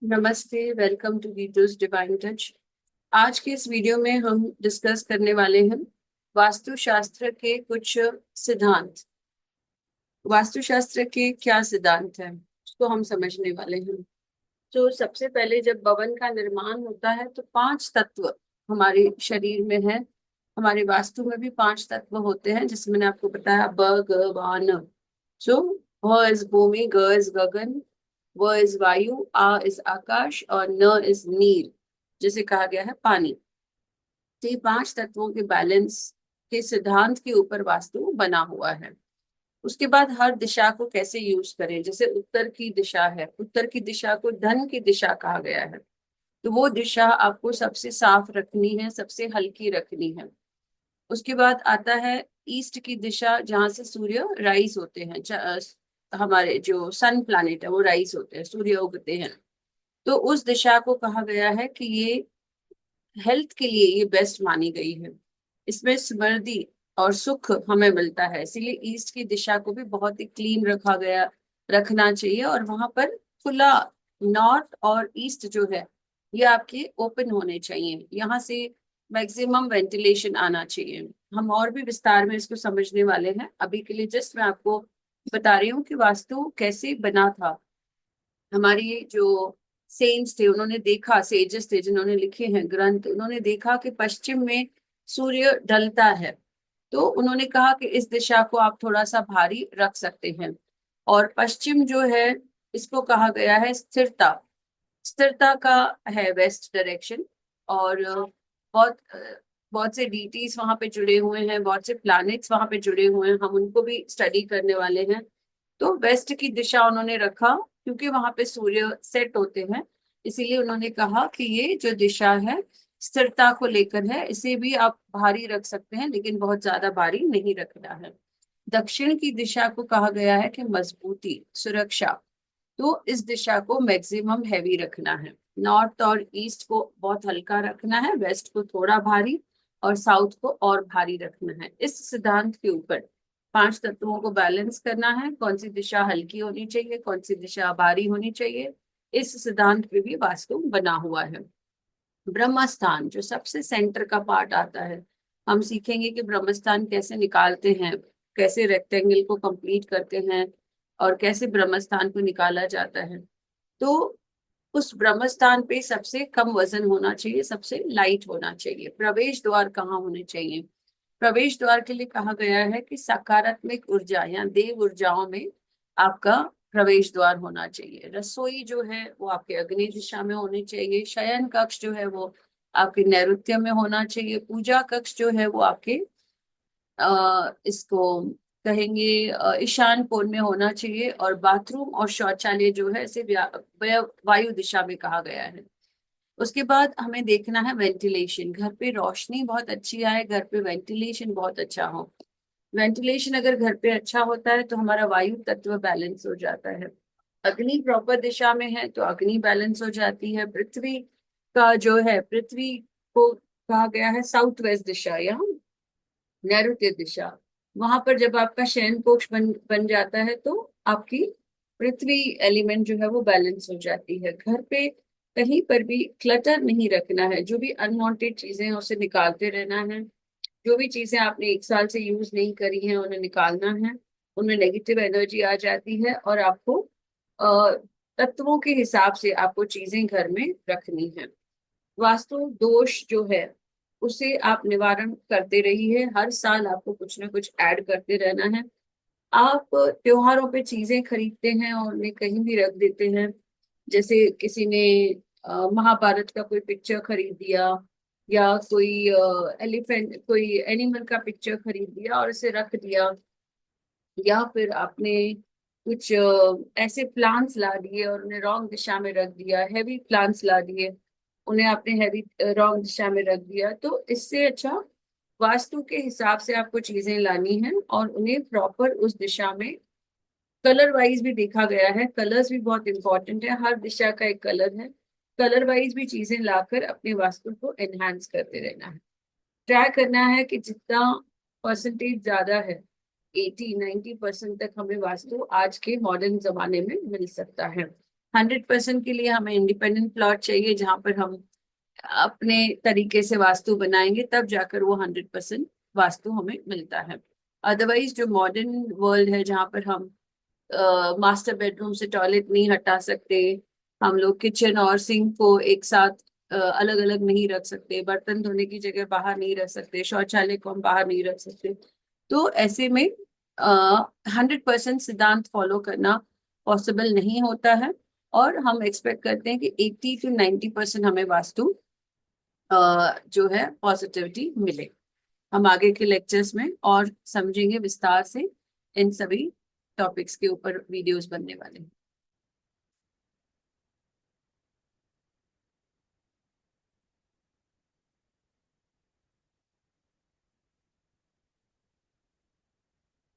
नमस्ते। Welcome to Geetu's divine touch. आज के इस वीडियो में हम डिस्कस करने वाले हैं वास्तुशास्त्र के कुछ सिद्धांत। वास्तुशास्त्र के क्या सिद्धांत हैं उसको हम समझने वाले हैं। तो सबसे पहले जब भवन का निर्माण होता है तो पांच तत्व हमारे शरीर में है। हमारे वास्तु में भी पांच तत्व होते हैं, जिसमें मैंने आपको बताया ब ग व न। सो भ इज भूमि, ग इज गगन, व इज वायु, आ इज आकाश और न इज नीर, जिसे कहा गया है पानी। तो ये पांच तत्वों के बैलेंस के सिद्धांत के ऊपर वास्तु बना हुआ है। उसके बाद हर दिशा को कैसे यूज करें, जैसे उत्तर की दिशा है, उत्तर की दिशा को धन की दिशा कहा गया है। तो वो दिशा आपको सबसे साफ रखनी है, सबसे हल्की रखनी है। उसके बाद आता है ईस्ट की दिशा, जहां से सूर्य राइज होते हैं। हमारे जो सन प्लैनेट है वो राइज होते हैं, सूर्य उगते हैं। तो उस दिशा को कहा गया है कि ये हेल्थ के लिए ये बेस्ट मानी गई है। इसमें समृद्धि और सुख हमें मिलता है, इसीलिए ईस्ट की दिशा को भी बहुत ही क्लीन रखना चाहिए। और वहां पर खुला नॉर्थ और ईस्ट जो है ये आपके ओपन होने चाहिए, यहाँ से मैक्सिमम वेंटिलेशन आना चाहिए। हम और भी विस्तार में इसको समझने वाले हैं। अभी के लिए जस्ट मैं आपको बता रही हूँ कि वास्तु कैसे बना था। हमारी जो सेंट्स थे उन्होंने देखा, सेजेस थे जिन्होंने लिखे हैं ग्रंथ, उन्होंने देखा कि पश्चिम में सूर्य ढलता है। तो उन्होंने कहा कि इस दिशा को आप थोड़ा सा भारी रख सकते हैं। और पश्चिम जो है इसको कहा गया है स्थिरता। स्थिरता का है वेस्ट डायरेक्शन। और बहुत से डीटीज वहां पे जुड़े हुए हैं, बहुत से प्लैनेट्स वहां पे जुड़े हुए हैं, हम उनको भी स्टडी करने वाले हैं। तो वेस्ट की दिशा उन्होंने रखा क्योंकि वहां पे सूर्य सेट होते हैं। इसीलिए उन्होंने कहा कि ये जो दिशा है स्थिरता को लेकर है, इसे भी आप भारी रख सकते हैं लेकिन बहुत ज्यादा भारी नहीं रखना है। दक्षिण की दिशा को कहा गया है कि मजबूती, सुरक्षा। तो इस दिशा को मैक्सिमम हैवी रखना है। नॉर्थ और ईस्ट को बहुत हल्का रखना है, वेस्ट को थोड़ा भारी और साउथ को और भारी रखना है। इस सिद्धांत के ऊपर पांच तत्वों को बैलेंस करना है, कौन सी दिशा हल्की होनी चाहिए, कौन सी दिशा भारी होनी चाहिए। इस सिद्धांत पे भी वास्तु बना हुआ है। ब्रह्म स्थान जो सबसे सेंटर का पार्ट आता है, हम सीखेंगे कि ब्रह्म स्थान कैसे निकालते हैं, कैसे रेक्टेंगल को कंप्लीट करते हैं और कैसे ब्रह्म स्थान को निकाला जाता है। तो उस ब्रह्म स्थान पे सबसे कम वजन होना चाहिए, सबसे लाइट होना चाहिए। प्रवेश द्वार कहाँ होने चाहिए? प्रवेश द्वार के लिए कहा गया है कि सकारात्मक ऊर्जा या देव ऊर्जाओं में आपका प्रवेश द्वार होना चाहिए। रसोई जो है वो आपके अग्नि दिशा में होनी चाहिए। शयन कक्ष जो है वो आपके नैऋत्य में होना चाहिए। पूजा कक्ष जो है वो आपके इसको कहेंगे ईशान कोण में होना चाहिए। और बाथरूम और शौचालय जो है इसे वायु दिशा में कहा गया है। उसके बाद हमें देखना है वेंटिलेशन। घर पे रोशनी बहुत अच्छी आए, घर पे वेंटिलेशन बहुत अच्छा हो। वेंटिलेशन अगर घर पे अच्छा होता है तो हमारा वायु तत्व बैलेंस हो जाता है। अग्नि प्रॉपर दिशा में है तो अग्नि बैलेंस हो जाती है। पृथ्वी का जो है, पृथ्वी को कहा गया है साउथ वेस्ट दिशा या नैऋत्य दिशा। वहां पर जब आपका शयन कक्ष बन जाता है तो आपकी पृथ्वी एलिमेंट जो है वो बैलेंस हो जाती है। घर पे कहीं पर भी क्लटर नहीं रखना है, जो भी अनवांटेड चीजें हैं उसे निकालते रहना है। जो भी चीजें आपने एक साल से यूज नहीं करी हैं उन्हें निकालना है। उनमें नेगेटिव एनर्जी आ जाती है और आपको अ, तत्वों के हिसाब से आपको चीजें घर में रखनी है। वास्तु दोष जो है उसे आप निवारण करते रहिए, हर साल आपको कुछ ना कुछ ऐड करते रहना है। आप त्योहारों पे चीजें खरीदते हैं और उन्हें कहीं भी रख देते हैं। जैसे किसी ने महाभारत का कोई पिक्चर खरीद दिया, या कोई एलिफेंट, कोई एनिमल का पिक्चर खरीद दिया और इसे रख दिया। या फिर आपने कुछ ऐसे प्लांट्स ला दिए और उन्हें रॉन्ग दिशा में रख दिया, हैवी प्लांट्स ला दिए, उन्हें आपने हैवी रॉन्ग दिशा में रख दिया। तो इससे अच्छा वास्तु के हिसाब से आपको चीजें लानी है और उन्हें प्रॉपर उस दिशा में कलर वाइज भी देखा गया है। कलर्स भी बहुत इंपॉर्टेंट है, हर दिशा का एक कलर है। कलर वाइज भी चीजें लाकर अपने वास्तु को एनहांस करते रहना है। ट्राई करना है कि जितना परसेंटेज ज्यादा है, 80-90% तक हमें वास्तु आज के मॉडर्न जमाने में मिल सकता है। 100% के लिए हमें इंडिपेंडेंट प्लॉट चाहिए जहां पर हम अपने तरीके से वास्तु बनाएंगे, तब जाकर वो 100% वास्तु हमें मिलता है। अदरवाइज जो मॉडर्न वर्ल्ड है जहाँ पर हम मास्टर बेडरूम से टॉयलेट नहीं हटा सकते, हम लोग किचन और सिंक को एक साथ अलग अलग नहीं रख सकते, बर्तन धोने की जगह बाहर नहीं रख सकते, शौचालय को हम बाहर नहीं रख सकते, तो ऐसे में 100% सिद्धांत फॉलो करना पॉसिबल नहीं होता है। और हम एक्सपेक्ट करते हैं कि 80 to 90% हमें वास्तु जो है पॉजिटिविटी मिले। हम आगे के लेक्चर्स में और समझेंगे विस्तार से, इन सभी टॉपिक्स के ऊपर वीडियोस बनने वाले हैं।